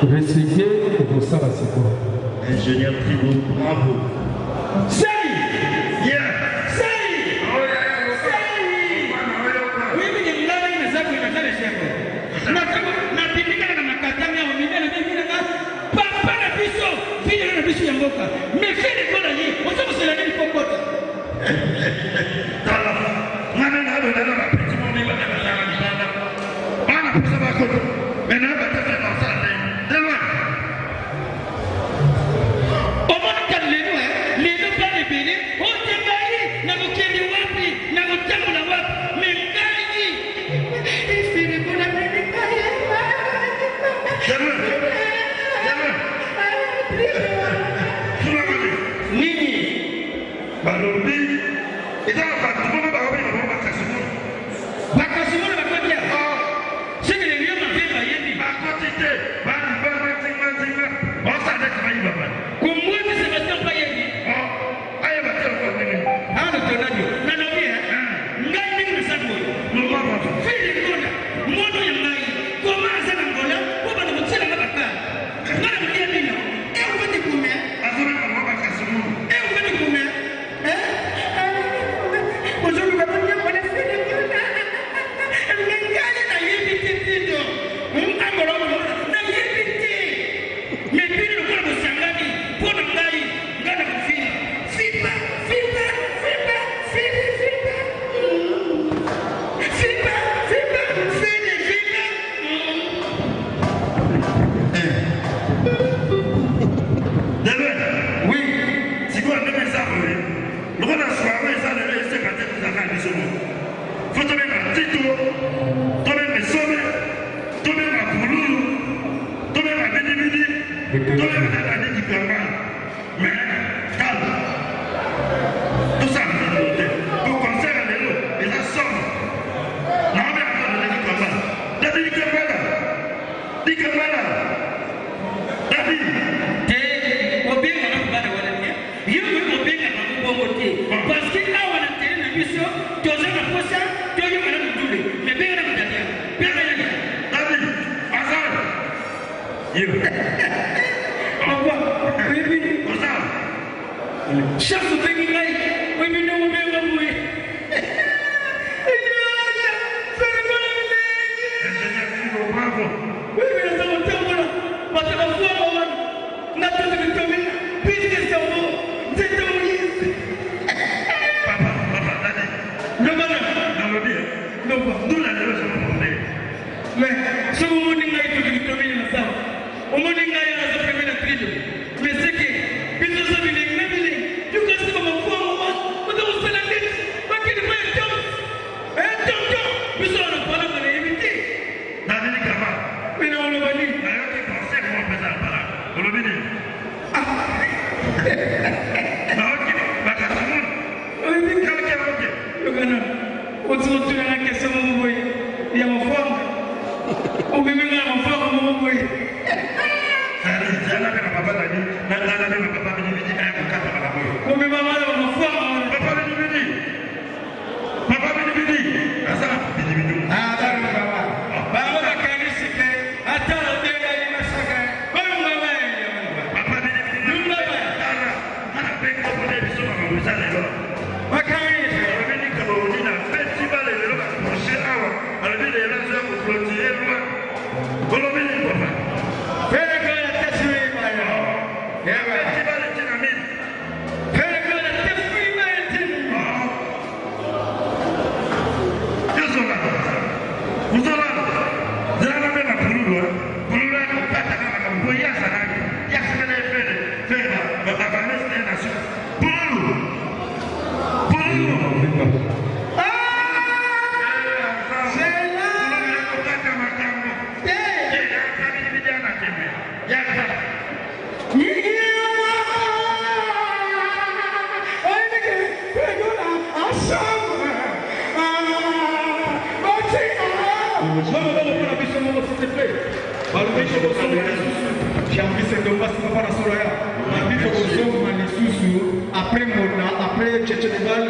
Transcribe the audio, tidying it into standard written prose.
Recycler et pour ça, c'est quoi? Ingenieur TRIDO, bravo. SAI! Yeah! SAI! SAI! Oui, mais il y a une chose qui est très chère. Na pindika na makatami ya mimea na mimi na papa na biso, vile na biso ya mboka. Mais fini kona hii, on se la nini pokota. Tala. Ngana na ndo na piti mimi bana sana sana. Bana pesa bako. Mena bata tena sana. Dela. Omona kaleno leno pale bele, o tengai na mukeni wapi, na mutamu na wapi. Mengai. Fini kona mimi kaya. Nini? Balobi. Eza ba tumo ba ba ba bakasimu. Bakasimu na bakotia. Sisi ni ndio mapema yendi. Bakotite, bani ba tinga. Osa de kai baba. Kumwezi Sebastian Payendi. Aya ba tell ko nini. Hana tonadio. Na nobia. Ngai nini msabu. Mama. Fili kona. Moto ya ngai. Koma sana Angola, kwa bana kutsela na baka. Ngana mtia nini? Upate kume. Azura na bakasimu. Upate kume. Aujourd'hui va venir pour les filles de Angola. Ngana na yebi titindo. Angola na yebi titi. Mais puis le quoi de sangani pour ngai ngana kufini. Fipa. Oui, si vous avez des armes, le roi d'un soirée, ça ne laisse pas être vous avez des hommes. Faut tomber un titre, tomber mes sommets, tomber ma poulou, tomber ma bénévidi, tomber ma année du permanent. Mais, calme. Tout ça, pour concert les lots, les assommes. Non, mais encore, on a dit comme ça. David, parce que là on a télé na biso to za na posa to yo kana mudule me be na mudania be na ni David azar yo awa bibi azar chaque bengi ngai bibi no be ngabui bravo bibi na tawo tawo bata ba fuwa mama na to de tomi business tawo nzete muri mais ce moment où il a été dominer la salle, au moment où il a été premier la TRIDO, mais c'est que, puis nous avons les mêmes, tu casses comme un point au moment, on doit se la tête, pas qu'il n'y ait pas un temps, puis ça on a parlé de l'éviter. David Gama, mais non, on l'a dit. d'ailleurs, tu pensais qu'on faisait la parade, on l'a dit. Ok, bah, qu'à tout le monde, on l'a dit, le Ghana, on se retrouve dans la question, il y a mon femme. On peut même avoir un fort au moment où il y a un papa qui on peut pas mal avoir un fort. Papa Bini. Ah, Baba Bakari Sike, attends, on est là, il m'a sacré. Comme on va Papa Bini. nous là-bas. Bakari. Après Tchétchénéval,